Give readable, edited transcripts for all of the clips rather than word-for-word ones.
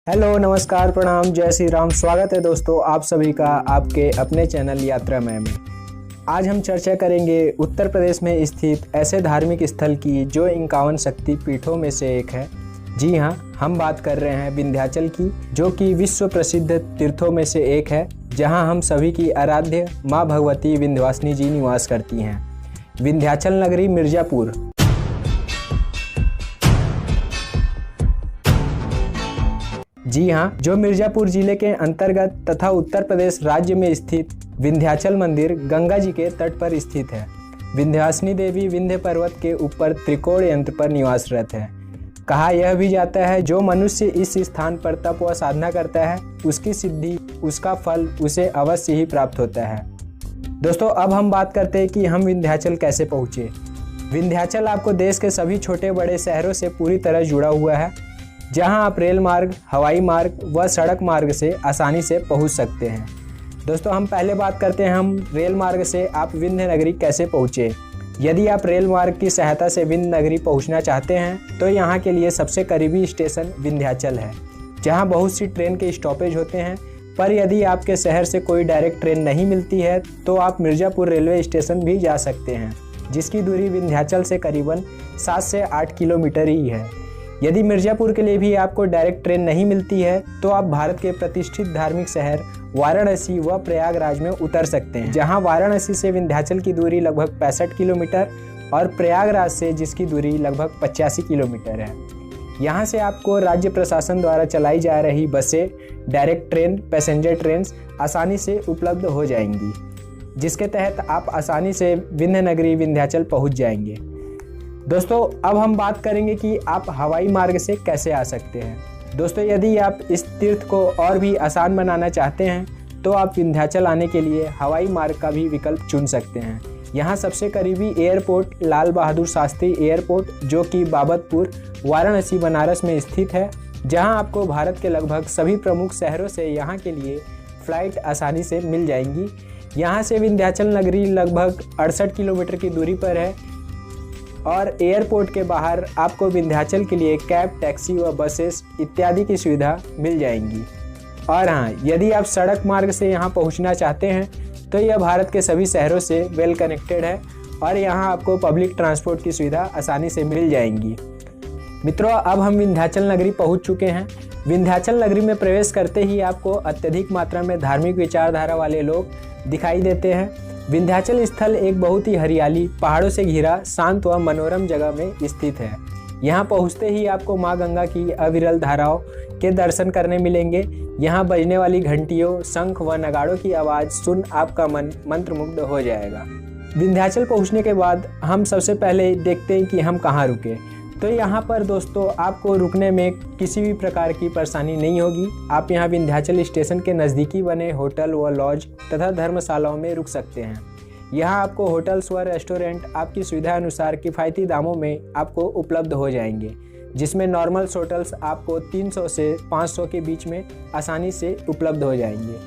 Hello, नमस्कार, प्रणाम, जय श्री राम। स्वागत है दोस्तों आप सभी का आपके अपने चैनल यात्रामय में। आज हम चर्चा करेंगे उत्तर प्रदेश में स्थित ऐसे धार्मिक स्थल की जो 51 शक्ति पीठों में से एक है। जी हाँ, हम बात कर रहे हैं विंध्याचल की, जो कि विश्व प्रसिद्ध तीर्थों में से एक है, जहां हम सभी की आराध्य माँ भगवती विंध्यवासिनी जी निवास करती हैं। विंध्याचल नगरी मिर्जापुर। जी हाँ, जो मिर्जापुर जिले के अंतर्गत तथा उत्तर प्रदेश राज्य में स्थित विंध्याचल मंदिर गंगा जी के तट पर स्थित है। विंध्यवासिनी देवी विंध्य पर्वत के ऊपर त्रिकोण यंत्र पर निवासरत है। कहा यह भी जाता है जो मनुष्य इस स्थान पर तप व साधना करता है उसकी सिद्धि, उसका फल उसे अवश्य ही प्राप्त होता है। दोस्तों, अब हम बात करते हैं कि हम विंध्याचल कैसे पहुँचे। विंध्याचल आपको देश के सभी छोटे बड़े शहरों से पूरी तरह जुड़ा हुआ है, जहां आप रेल मार्ग, हवाई मार्ग व सड़क मार्ग से आसानी से पहुंच सकते हैं। दोस्तों, हम पहले बात करते हैं हम रेल मार्ग से आप विंध्य नगरी कैसे पहुंचे। यदि आप रेल मार्ग की सहायता से विंध्य नगरी पहुंचना चाहते हैं तो यहां के लिए सबसे करीबी स्टेशन विंध्याचल है, जहां बहुत सी ट्रेन के स्टॉपेज होते हैं। पर यदि आपके शहर से कोई डायरेक्ट ट्रेन नहीं मिलती है तो आप मिर्जापुर रेलवे स्टेशन भी जा सकते हैं, जिसकी दूरी विंध्याचल से करीबन 7 से 8 किलोमीटर ही है। यदि मिर्जापुर के लिए भी आपको डायरेक्ट ट्रेन नहीं मिलती है तो आप भारत के प्रतिष्ठित धार्मिक शहर वाराणसी व प्रयागराज में उतर सकते हैं, जहां वाराणसी से विंध्याचल की दूरी लगभग 65 किलोमीटर और प्रयागराज से जिसकी दूरी लगभग 85 किलोमीटर है। यहां से आपको राज्य प्रशासन द्वारा चलाई जा रही बसें, डायरेक्ट ट्रेन, पैसेंजर ट्रेन आसानी से उपलब्ध हो जाएंगी, जिसके तहत आप आसानी से विंध्य नगरी विंध्याचल पहुँच जाएंगे। दोस्तों, अब हम बात करेंगे कि आप हवाई मार्ग से कैसे आ सकते हैं। दोस्तों, यदि आप इस तीर्थ को और भी आसान बनाना चाहते हैं तो आप विंध्याचल आने के लिए हवाई मार्ग का भी विकल्प चुन सकते हैं। यहाँ सबसे करीबी एयरपोर्ट लाल बहादुर शास्त्री एयरपोर्ट, जो कि बाबतपुर, वाराणसी, बनारस में स्थित है, जहाँ आपको भारत के लगभग सभी प्रमुख शहरों से यहाँ के लिए फ़्लाइट आसानी से मिल जाएंगी। यहाँ से विंध्याचल नगरी लगभग 68 किलोमीटर की दूरी पर है और एयरपोर्ट के बाहर आपको विंध्याचल के लिए कैब, टैक्सी व बसेस इत्यादि की सुविधा मिल जाएंगी। और हाँ, यदि आप सड़क मार्ग से यहाँ पहुँचना चाहते हैं तो यह भारत के सभी शहरों से वेल कनेक्टेड है और यहाँ आपको पब्लिक ट्रांसपोर्ट की सुविधा आसानी से मिल जाएंगी। मित्रों, अब हम विंध्याचल नगरी पहुँच चुके हैं। विंध्याचल नगरी में प्रवेश करते ही आपको अत्यधिक मात्रा में धार्मिक विचारधारा वाले लोग दिखाई देते हैं। विंध्याचल स्थल एक बहुत ही हरियाली, पहाड़ों से घिरा, शांत व मनोरम जगह में स्थित है। यहाँ पहुँचते ही आपको माँ गंगा की अविरल धाराओं के दर्शन करने मिलेंगे। यहाँ बजने वाली घंटियों, शंख व नगाड़ों की आवाज़ सुन आपका मन मंत्रमुग्ध हो जाएगा। विंध्याचल पहुँचने के बाद हम सबसे पहले देखते हैं कि हम कहाँ रुके। तो यहाँ पर दोस्तों आपको रुकने में किसी भी प्रकार की परेशानी नहीं होगी। आप यहाँ विंध्याचल स्टेशन के नज़दीकी बने होटल व लॉज तथा धर्मशालाओं में रुक सकते हैं। यहाँ आपको होटल्स व रेस्टोरेंट आपकी सुविधा अनुसार किफ़ायती दामों में आपको उपलब्ध हो जाएंगे, जिसमें नॉर्मल होटल्स आपको 300 से 500 के बीच में आसानी से उपलब्ध हो जाएंगे।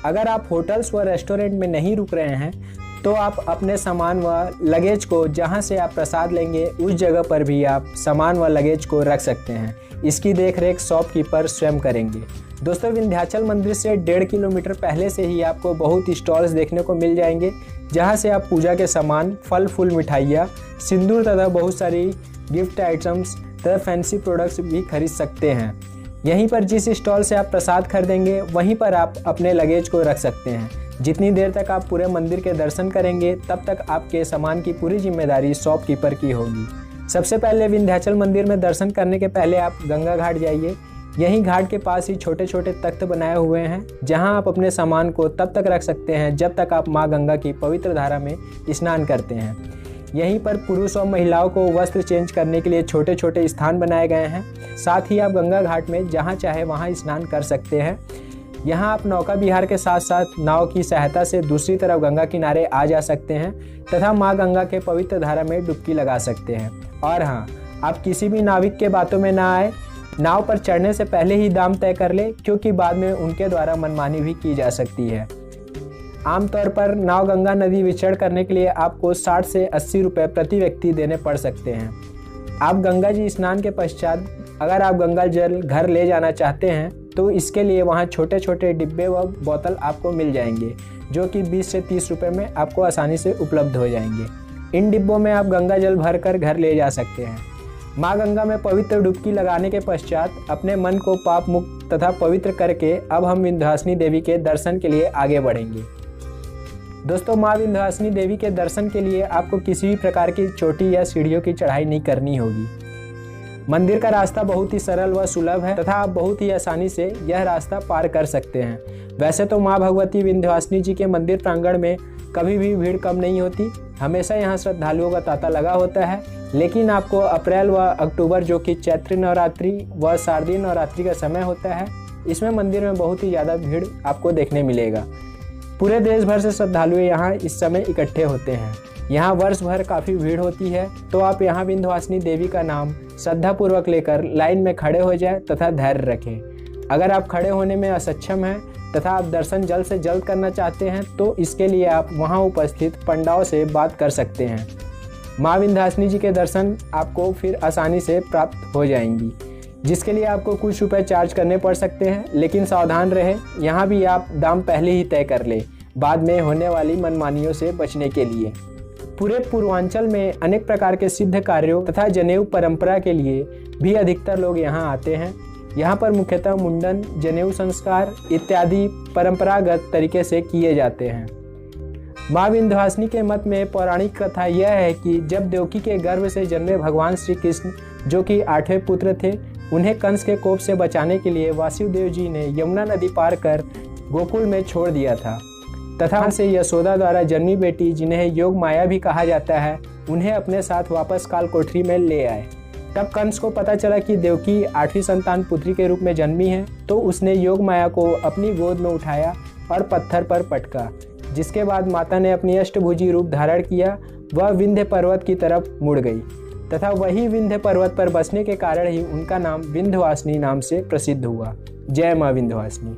अगर आप होटल्स व रेस्टोरेंट में नहीं रुक रहे हैं तो आप अपने सामान व लगेज को जहां से आप प्रसाद लेंगे उस जगह पर भी आप सामान व लगेज को रख सकते हैं। इसकी देखरेख शॉपकीपर स्वयं करेंगे। दोस्तों, विंध्याचल मंदिर से 1.5 किलोमीटर पहले से ही आपको बहुत स्टॉल्स देखने को मिल जाएंगे, जहां से आप पूजा के सामान, फल फूल, मिठाइयाँ, सिंदूर तथा बहुत सारी गिफ्ट आइटम्स तथा फैंसी प्रोडक्ट्स भी खरीद सकते हैं। यहीं पर जिस स्टॉल से आप प्रसाद खरीदेंगे वहीं पर आप अपने लगेज को रख सकते हैं। जितनी देर तक आप पूरे मंदिर के दर्शन करेंगे तब तक आपके सामान की पूरी जिम्मेदारी शॉपकीपर की होगी। सबसे पहले विंध्याचल मंदिर में दर्शन करने के पहले आप गंगा घाट जाइए। यहीं घाट के पास ही छोटे छोटे तख्त बनाए हुए हैं, जहां आप अपने सामान को तब तक रख सकते हैं जब तक आप माँ गंगा की पवित्र धारा में स्नान करते हैं। यहीं पर पुरुष और महिलाओं को वस्त्र चेंज करने के लिए छोटे छोटे स्थान बनाए गए हैं। साथ ही आप गंगा घाट में जहाँ चाहे वहाँ स्नान कर सकते हैं। यहाँ आप नौका विहार के साथ साथ नाव की सहायता से दूसरी तरफ गंगा किनारे आ जा सकते हैं तथा माँ गंगा के पवित्र धारा में डुबकी लगा सकते हैं। और हाँ, आप किसी भी नाविक के बातों में ना आए। नाव पर चढ़ने से पहले ही दाम तय कर ले, क्योंकि बाद में उनके द्वारा मनमानी भी की जा सकती है। आमतौर पर नाव गंगा नदी विचरण करने के लिए आपको 60 से 80 रुपये प्रति व्यक्ति देने पड़ सकते हैं। आप गंगा जी स्नान के पश्चात अगर आप गंगा जल घर ले जाना चाहते हैं तो इसके लिए वहाँ छोटे छोटे डिब्बे व बोतल आपको मिल जाएंगे, जो कि 20 से 30 रुपए में आपको आसानी से उपलब्ध हो जाएंगे। इन डिब्बों में आप गंगा जल भरकर घर ले जा सकते हैं। माँ गंगा में पवित्र डुबकी लगाने के पश्चात अपने मन को पाप मुक्त तथा पवित्र करके अब हम विंध्यवासिनी देवी के दर्शन के लिए आगे बढ़ेंगे। दोस्तों, माँ विंध्यवासिनी देवी के दर्शन के लिए आपको किसी भी प्रकार की चोटी या सीढ़ियों की चढ़ाई नहीं करनी होगी। मंदिर का रास्ता बहुत ही सरल व सुलभ है तथा आप बहुत ही आसानी से यह रास्ता पार कर सकते हैं। वैसे तो माँ भगवती विंध्यवासिनी जी के मंदिर प्रांगण में कभी भी भीड़ कम नहीं होती, हमेशा यहाँ श्रद्धालुओं का तांता लगा होता है। लेकिन आपको अप्रैल व अक्टूबर, जो कि चैत्र नवरात्रि व शारदीय नवरात्रि का समय होता है, इसमें मंदिर में बहुत ही ज़्यादा भीड़ आपको देखने मिलेगा। पूरे देश भर से श्रद्धालु यहाँ इस समय इकट्ठे होते हैं। यहाँ वर्ष भर काफ़ी भीड़ होती है, तो आप यहाँ विंध्यवासिनी देवी का नाम श्रद्धापूर्वक लेकर लाइन में खड़े हो जाएं तथा धैर्य रखें। अगर आप खड़े होने में असक्षम हैं तथा आप दर्शन जल्द से जल्द करना चाहते हैं तो इसके लिए आप वहाँ उपस्थित पंडाओं से बात कर सकते हैं। माँ विंध्यवासिनी जी के दर्शन आपको फिर आसानी से प्राप्त हो जाएंगी, जिसके लिए आपको कुछ रुपए चार्ज करने पड़ सकते हैं। लेकिन सावधान रहें, यहाँ भी आप दाम पहले ही तय कर लें, बाद में होने वाली मनमानियों से बचने के लिए। पूरे पूर्वांचल में अनेक प्रकार के सिद्ध कार्यों तथा जनेऊ परंपरा के लिए भी अधिकतर लोग यहाँ आते हैं। यहाँ पर मुख्यतः मुंडन, जनेऊ संस्कार इत्यादि परंपरागत तरीके से किए जाते हैं। माँ विंध्यवासिनी के मत में पौराणिक कथा यह है कि जब देवकी के गर्भ से जन्मे भगवान श्री कृष्ण, जो कि 8वें पुत्र थे, उन्हें कंस के कोप से बचाने के लिए वासुदेव जी ने यमुना नदी पार कर गोकुल में छोड़ दिया था तथा से यशोदा द्वारा जन्मी बेटी, जिन्हें योग माया भी कहा जाता है, उन्हें अपने साथ वापस काल कोठरी में ले आए। तब कंस को पता चला कि देवकी 8वीं संतान पुत्री के रूप में जन्मी है, तो उसने योग माया को अपनी गोद में उठाया और पत्थर पर पटका, जिसके बाद माता ने अपनी अष्टभुजी रूप धारण किया। वह विंध्य पर्वत की तरफ मुड़ गई तथा वही विंध्य पर्वत पर बसने के कारण ही उनका नाम विंध्यवासिनी नाम से प्रसिद्ध हुआ। जय माँ विंध्यवासिनी।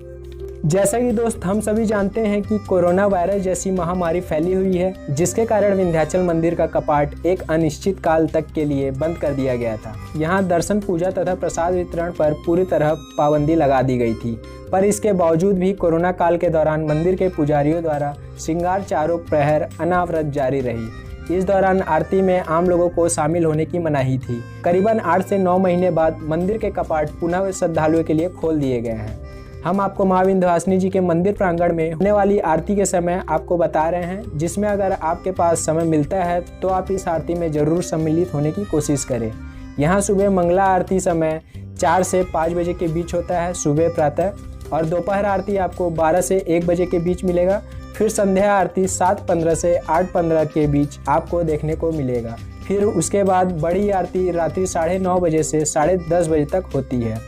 जैसा कि दोस्त हम सभी जानते हैं कि कोरोना वायरस जैसी महामारी फैली हुई है, जिसके कारण विंध्याचल मंदिर का कपाट एक अनिश्चित काल तक के लिए बंद कर दिया गया था। यहाँ दर्शन, पूजा तथा प्रसाद वितरण पर पूरी तरह पाबंदी लगा दी गई थी, पर इसके बावजूद भी कोरोना काल के दौरान मंदिर के पुजारियों द्वारा श्रृंगार चारों प्रहर अनावरत जारी रही। इस दौरान आरती में आम लोगों को शामिल होने की मनाही थी। करीबन 8 से 9 महीने बाद मंदिर के कपाट पुनः श्रद्धालुओं के लिए खोल दिए गए हैं। हम आपको माँ विंध्यवासिनी जी के मंदिर प्रांगण में होने वाली आरती के समय आपको बता रहे हैं, जिसमें अगर आपके पास समय मिलता है तो आप इस आरती में जरूर सम्मिलित होने की कोशिश करें। यहाँ सुबह मंगला आरती समय 4 से 5 बजे के बीच होता है सुबह प्रातः, और दोपहर आरती आपको 12 से 1 बजे के बीच मिलेगा। फिर संध्या आरती 7:15 से 8:15 के बीच आपको देखने को मिलेगा। फिर उसके बाद बड़ी आरती रात्रि 9:30 बजे से 10:30 बजे तक होती है।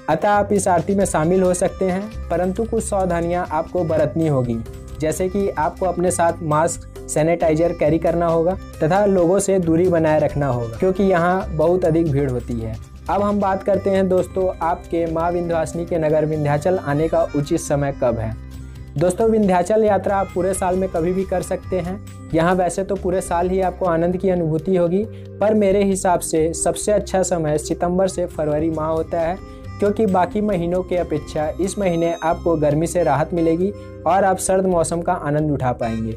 अतः आप इस आरती में शामिल हो सकते हैं, परंतु कुछ सावधानियां आपको बरतनी होगी, जैसे कि आपको अपने साथ मास्क, सैनिटाइजर कैरी करना होगा तथा लोगों से दूरी बनाए रखना होगा, क्योंकि यहाँ बहुत अधिक भीड़ होती है। अब हम बात करते हैं दोस्तों, आपके माँ विंध्यवासिनी के नगर विंध्याचल आने का उचित समय कब है। दोस्तों, विंध्याचल यात्रा आप पूरे साल में कभी भी कर सकते हैं। यहाँ वैसे तो पूरे साल ही आपको आनंद की अनुभूति होगी, पर मेरे हिसाब से सबसे अच्छा समय सितंबर से फरवरी माह होता है, क्योंकि बाकी महीनों के अपेक्षा इस महीने आपको गर्मी से राहत मिलेगी और आप सर्द मौसम का आनंद उठा पाएंगे।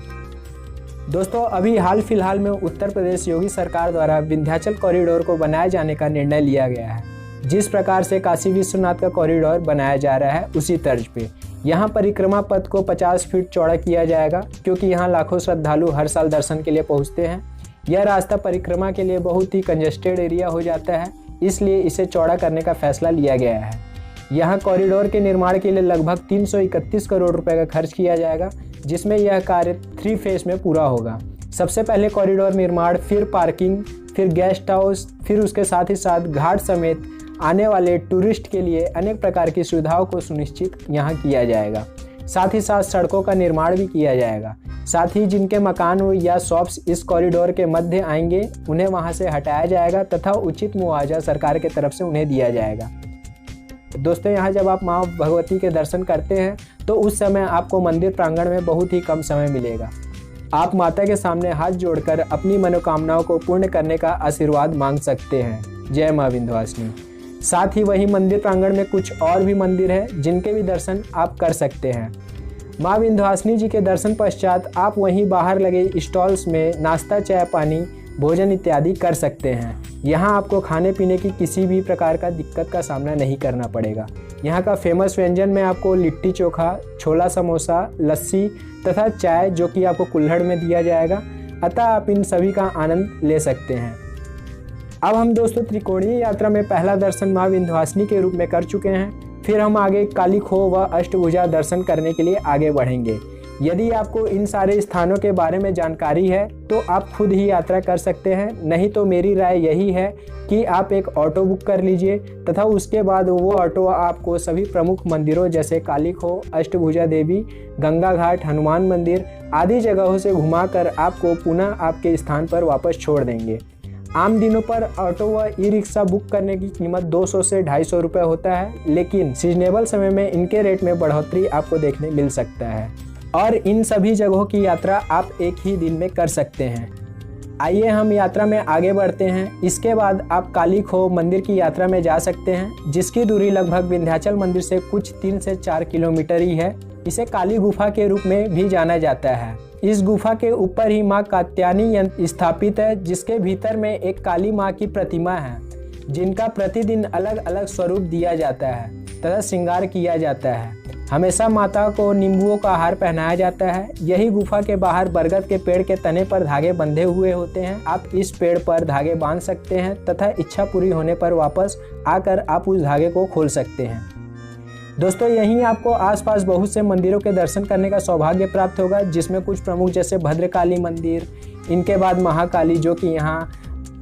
दोस्तों, अभी हाल फिलहाल में उत्तर प्रदेश योगी सरकार द्वारा विंध्याचल कॉरिडोर को बनाए जाने का निर्णय लिया गया है। जिस प्रकार से काशी विश्वनाथ का कॉरिडोर बनाया जा रहा है, उसी तर्ज पे यहाँ परिक्रमा पथ को 50 फीट चौड़ा किया जाएगा, क्योंकि यहाँ लाखों श्रद्धालु हर साल दर्शन के लिए पहुँचते हैं। यह रास्ता परिक्रमा के लिए बहुत ही कंजेस्टेड एरिया हो जाता है, इसलिए इसे चौड़ा करने का फैसला लिया गया है। यहाँ कॉरिडोर के निर्माण के लिए लगभग 331 करोड़ रुपए का खर्च किया जाएगा, जिसमें यह कार्य 3 फेज में पूरा होगा। सबसे पहले कॉरिडोर निर्माण, फिर पार्किंग, फिर गेस्ट हाउस, फिर उसके साथ ही साथ घाट समेत आने वाले टूरिस्ट के लिए अनेक प्रकार की सुविधाओं को सुनिश्चित यहाँ किया जाएगा। साथ ही साथ सड़कों का निर्माण भी किया जाएगा। साथ ही जिनके मकान या शॉप्स इस कॉरिडोर के मध्य आएंगे, उन्हें वहां से हटाया जाएगा तथा उचित मुआवजा सरकार की तरफ से उन्हें दिया जाएगा। दोस्तों, यहाँ जब आप माँ भगवती के दर्शन करते हैं तो उस समय आपको मंदिर प्रांगण में बहुत ही कम समय मिलेगा। आप माता के सामने हाथ जोड़कर अपनी मनोकामनाओं को पूर्ण करने का आशीर्वाद मांग सकते हैं। जय माँ विंध्यवासिनी। साथ ही वही मंदिर प्रांगण में कुछ और भी मंदिर है जिनके भी दर्शन आप कर सकते हैं। माँ विंध्यवासिनी जी के दर्शन पश्चात आप वहीं बाहर लगे स्टॉल्स में नाश्ता, चाय, पानी, भोजन इत्यादि कर सकते हैं। यहाँ आपको खाने पीने की किसी भी प्रकार का दिक्कत का सामना नहीं करना पड़ेगा। यहाँ का फेमस व्यंजन में आपको लिट्टी चोखा, छोला समोसा, लस्सी तथा चाय जो कि आपको कुल्हड़ में दिया जाएगा, अतः आप इन सभी का आनंद ले सकते हैं। अब हम दोस्तों त्रिकोणीय यात्रा में पहला दर्शन माँ विंध्यवासिनी के रूप में कर चुके हैं। फिर हम आगे काली खोह व अष्टभुजा दर्शन करने के लिए आगे बढ़ेंगे। यदि आपको इन सारे स्थानों के बारे में जानकारी है तो आप खुद ही यात्रा कर सकते हैं, नहीं तो मेरी राय यही है कि आप एक ऑटो बुक कर लीजिए तथा उसके बाद वो ऑटो आपको सभी प्रमुख मंदिरों जैसे काली खोह, अष्टभुजा देवी, गंगा घाट, हनुमान मंदिर आदि जगहों से घुमाकर आपको पुनः आपके स्थान पर वापस छोड़ देंगे। आम दिनों पर ऑटो व ई रिक्शा बुक करने की कीमत 200 से 250 रुपये होता है, लेकिन सीजनेबल समय में इनके रेट में बढ़ोतरी आपको देखने मिल सकता है और इन सभी जगहों की यात्रा आप एक ही दिन में कर सकते हैं। आइए हम यात्रा में आगे बढ़ते हैं। इसके बाद आप काली खोह मंदिर की यात्रा में जा सकते हैं, जिसकी दूरी लगभग विंध्याचल मंदिर से कुछ 3 से 4 किलोमीटर ही है। इसे काली गुफा के रूप में भी जाना जाता है। इस गुफा के ऊपर ही माँ कात्यायनी यंत्र स्थापित है, जिसके भीतर में एक काली माँ की प्रतिमा है, जिनका प्रतिदिन अलग अलग स्वरूप दिया जाता है तथा श्रृंगार किया जाता है। हमेशा माता को नींबुओं का हार पहनाया जाता है। यही गुफा के बाहर बरगद के पेड़ के तने पर धागे बंधे हुए होते हैं। आप इस पेड़ पर धागे बांध सकते हैं तथा इच्छा पूरी होने पर वापस आकर आप उस धागे को खोल सकते हैं। दोस्तों यहीं आपको आसपास बहुत से मंदिरों के दर्शन करने का सौभाग्य प्राप्त होगा, जिसमें कुछ प्रमुख जैसे भद्रकाली मंदिर, इनके बाद महाकाली जो कि यहाँ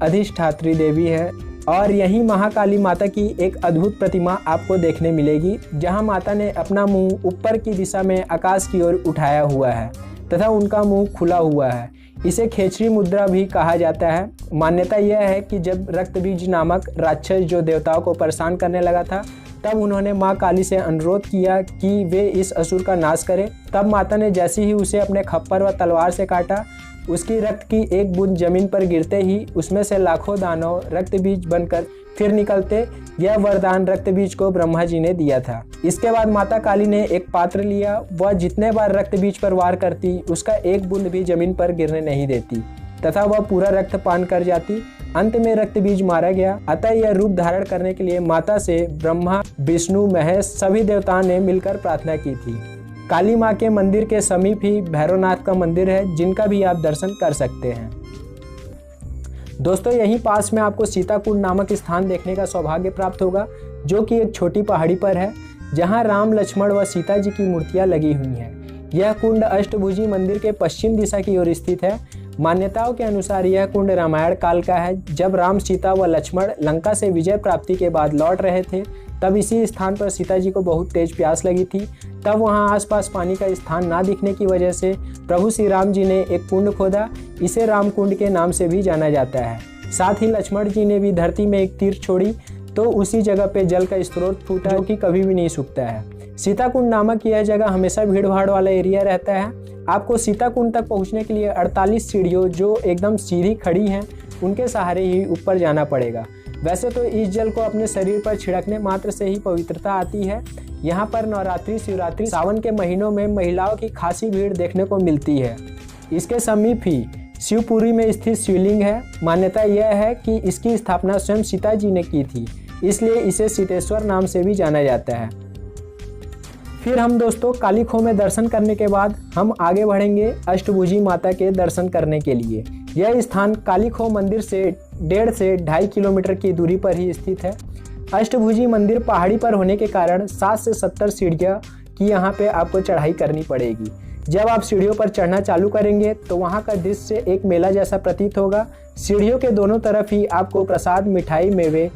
अधिष्ठात्री देवी है, और यहीं महाकाली माता की एक अद्भुत प्रतिमा आपको देखने मिलेगी, जहां माता ने अपना मुंह ऊपर की दिशा में आकाश की ओर उठाया हुआ है तथा उनका मुंह खुला हुआ है। इसे खेचरी मुद्रा भी कहा जाता है। मान्यता यह है कि जब रक्तबीज नामक राक्षस जो देवताओं को परेशान करने लगा था, तब उन्होंने माँ काली से अनुरोध किया कि वे इस असुर का नाश करें। तब माता ने जैसे ही उसे अपने खप्पर व तलवार से काटा, उसकी रक्त की एक बूंद जमीन पर गिरते ही उसमें से लाखों दानव रक्त बीज बनकर फिर निकलते। यह वरदान रक्त बीज को ब्रह्मा जी ने दिया था। इसके बाद माता काली ने एक पात्र लिया, वह जितने बार रक्त बीज पर वार करती उसका एक बूंद भी जमीन पर गिरने नहीं देती तथा वह पूरा रक्त पान कर जाती। अंत में रक्त बीज मारा गया। अतः यह रूप धारण करने के लिए माता से ब्रह्मा, विष्णु, महेश सभी देवताओं ने मिलकर प्रार्थना की थी। काली माँ के मंदिर के समीप ही भैरवनाथ का मंदिर है, जिनका भी आप दर्शन कर सकते हैं। दोस्तों यहीं पास में आपको सीताकुंड नामक स्थान देखने का सौभाग्य प्राप्त होगा, जो कि एक छोटी पहाड़ी पर है, जहां राम, लक्ष्मण व सीता जी की मूर्तियां लगी हुई हैं। यह कुंड अष्टभुजी मंदिर के पश्चिम दिशा की ओर स्थित है। मान्यताओं के अनुसार यह कुंड रामायण काल का है। जब राम, सीता व लक्ष्मण लंका से विजय प्राप्ति के बाद लौट रहे थे, तब इसी स्थान पर सीता जी को बहुत तेज प्यास लगी थी। तब वहां आसपास पानी का स्थान ना दिखने की वजह से प्रभु श्री राम जी ने एक कुंड खोदा। इसे राम कुंड के नाम से भी जाना जाता है। साथ ही लक्ष्मण जी ने भी धरती में एक तीर छोड़ी तो उसी जगह पे जल का स्रोत फूटा, जो कि कभी भी नहीं सूखता है। सीताकुंड नामक यह जगह हमेशा भीड़ भाड़ वाला एरिया रहता है। आपको सीताकुंड तक पहुंचने के लिए 48 सीढ़ियों जो एकदम सीधी खड़ी हैं, उनके सहारे ही ऊपर जाना पड़ेगा। वैसे तो इस जल को अपने शरीर पर छिड़कने मात्र से ही पवित्रता आती है। यहाँ पर नवरात्रि, शिवरात्रि, सावन के महीनों में महिलाओं की खासी भीड़ देखने को मिलती है। इसके समीप ही शिवपुरी में स्थित शिवलिंग है। मान्यता यह है कि इसकी स्थापना स्वयं सीता जी ने की थी, इसलिए इसे सीतेश्वर नाम से भी जाना जाता है। फिर हम दोस्तों काली खोह में दर्शन करने के बाद हम आगे बढ़ेंगे अष्टभुजी माता के दर्शन करने के लिए। यह स्थान काली खोह मंदिर से 1.5 से 2.5 किलोमीटर की दूरी पर ही स्थित है। अष्टभुजी मंदिर पहाड़ी पर होने के कारण 7 से 70 सीढ़ियाँ की यहाँ पे आपको चढ़ाई करनी पड़ेगी। जब आप सीढ़ियों पर चढ़ना चालू करेंगे तो वहाँ का दृश्य एक मेला जैसा प्रतीत होगा। सीढ़ियों के दोनों तरफ ही आपको प्रसाद, मिठाई, मेवे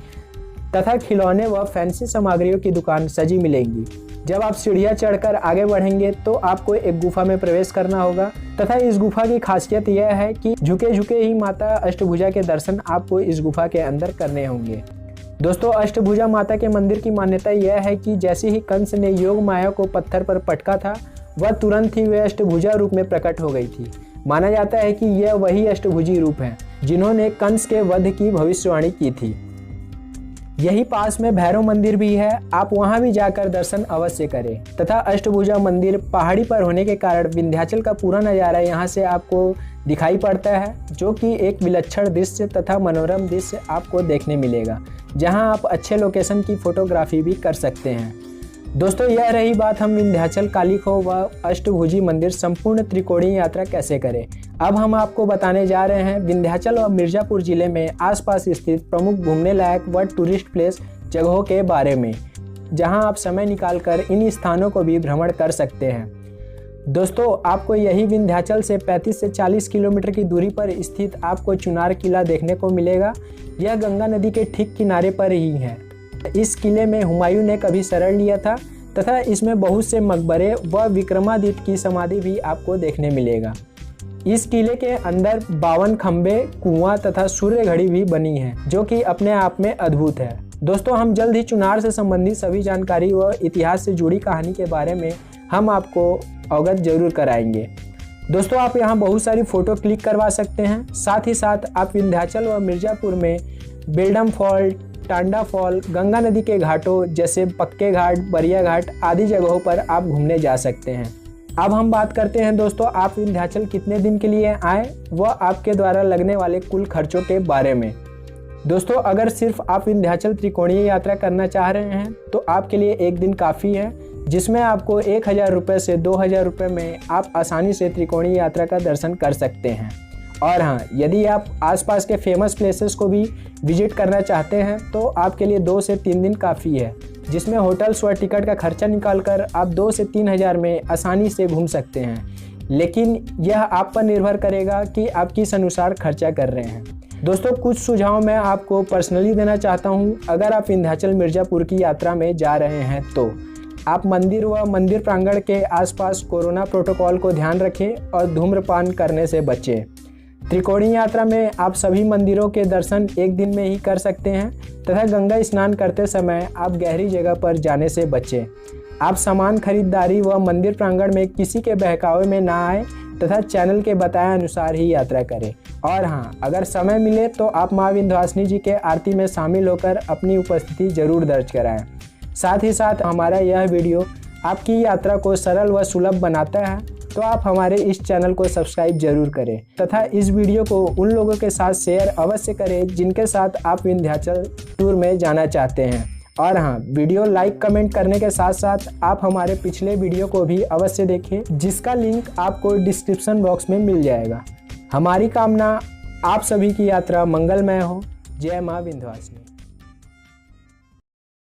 तथा खिलौने व फैंसी सामग्रियों की दुकान सजी मिलेंगी। जब आप सीढ़ियाँ चढ़कर आगे बढ़ेंगे तो आपको एक गुफा में प्रवेश करना होगा तथा इस गुफा की खासियत यह है कि झुके झुके ही माता अष्टभुजा के दर्शन आपको इस गुफा के अंदर करने होंगे। दोस्तों अष्टभुजा माता के मंदिर की मान्यता यह है कि जैसे ही कंस ने योग माया को पत्थर पर पटका था, वह तुरंत ही वे अष्टभुजा रूप में प्रकट हो गई थी। माना जाता है कि यह वही अष्टभुजी रूप हैं जिन्होंने कंस के वध की भविष्यवाणी की थी। यही पास में भैरव मंदिर भी है, आप वहां भी जाकर दर्शन अवश्य करें। तथा अष्टभुजा मंदिर पहाड़ी पर होने के कारण विंध्याचल का पूरा नज़ारा यहां से आपको दिखाई पड़ता है, जो कि एक विलक्षण दृश्य तथा मनोरम दृश्य आपको देखने मिलेगा, जहां आप अच्छे लोकेशन की फोटोग्राफी भी कर सकते हैं। दोस्तों, यह रही बात हम विंध्याचल कालीखो व अष्टभुजी मंदिर संपूर्ण त्रिकोणीय यात्रा कैसे करें। अब हम आपको बताने जा रहे हैं विंध्याचल और मिर्ज़ापुर जिले में आसपास स्थित प्रमुख घूमने लायक व टूरिस्ट प्लेस जगहों के बारे में, जहां आप समय निकालकर इन स्थानों को भी भ्रमण कर सकते हैं। दोस्तों, आपको यही विंध्याचल से 35 से 40 किलोमीटर की दूरी पर स्थित आपको चुनार किला देखने को मिलेगा। यह गंगा नदी के ठीक किनारे पर ही है। इस किले में हुमायूं ने कभी शरण लिया था तथा इसमें बहुत से मकबरे व विक्रमादित्य की समाधि भी आपको देखने मिलेगा। इस किले के अंदर 52 खंबे, कुआं तथा सूर्य घड़ी भी बनी है, जो कि अपने आप में अद्भुत है। दोस्तों, हम जल्द ही चुनार से संबंधित सभी जानकारी व इतिहास से जुड़ी कहानी के बारे में हम आपको अवगत जरूर कराएंगे। दोस्तों, आप यहाँ बहुत सारी फ़ोटो क्लिक करवा सकते हैं। साथ ही साथ आप विंध्याचल व मिर्ज़ापुर में बेल्डम फॉल, टांडा फॉल, गंगा नदी के घाटों जैसे पक्के घाट, बरिया घाट आदि जगहों पर आप घूमने जा सकते हैं। अब हम बात करते हैं दोस्तों, आप विंध्याचल कितने दिन के लिए आए व आपके द्वारा लगने वाले कुल खर्चों के बारे में। दोस्तों, अगर सिर्फ आप विंध्याचल त्रिकोणीय यात्रा करना चाह रहे हैं तो आपके लिए एक दिन काफ़ी है, जिसमें आपको 1000 रुपये से 2000 रुपये में आप आसानी से त्रिकोणीय यात्रा का दर्शन कर सकते हैं। और हाँ, यदि आप आसपास के फेमस प्लेसेस को भी विजिट करना चाहते हैं तो आपके लिए 2 से 3 दिन काफ़ी है, जिसमें होटल्स व टिकट का खर्चा निकालकर आप 2 से 3 हज़ार में आसानी से घूम सकते हैं। लेकिन यह आप पर निर्भर करेगा कि आप किस अनुसार खर्चा कर रहे हैं। दोस्तों, कुछ सुझाव मैं आपको पर्सनली देना चाहता हूँ। अगर आप विंध्याचल मिर्ज़ापुर की यात्रा में जा रहे हैं तो आप मंदिर व मंदिर प्रांगण के आसपास कोरोना प्रोटोकॉल को ध्यान रखें और धूम्रपान करने से बचें। त्रिकोणीय यात्रा में आप सभी मंदिरों के दर्शन एक दिन में ही कर सकते हैं तथा गंगा स्नान करते समय आप गहरी जगह पर जाने से बचें। आप सामान खरीदारी व मंदिर प्रांगण में किसी के बहकावे में ना आए तथा चैनल के बताए अनुसार ही यात्रा करें। और हाँ, अगर समय मिले तो आप माँ विंध्यवासिनी जी के आरती में शामिल होकर अपनी उपस्थिति जरूर दर्ज कराएं। साथ ही साथ हमारा यह वीडियो आपकी यात्रा को सरल व सुलभ बनाता है, तो आप हमारे इस चैनल को सब्सक्राइब जरूर करें तथा इस वीडियो को उन लोगों के साथ शेयर अवश्य करें जिनके साथ आप विंध्याचल टूर में जाना चाहते हैं। और हाँ, वीडियो लाइक कमेंट करने के साथ साथ आप हमारे पिछले वीडियो को भी अवश्य देखें, जिसका लिंक आपको डिस्क्रिप्शन बॉक्स में मिल जाएगा। हमारी कामना आप सभी की यात्रा मंगलमय हो। जय माँ विंध्यवासिनी।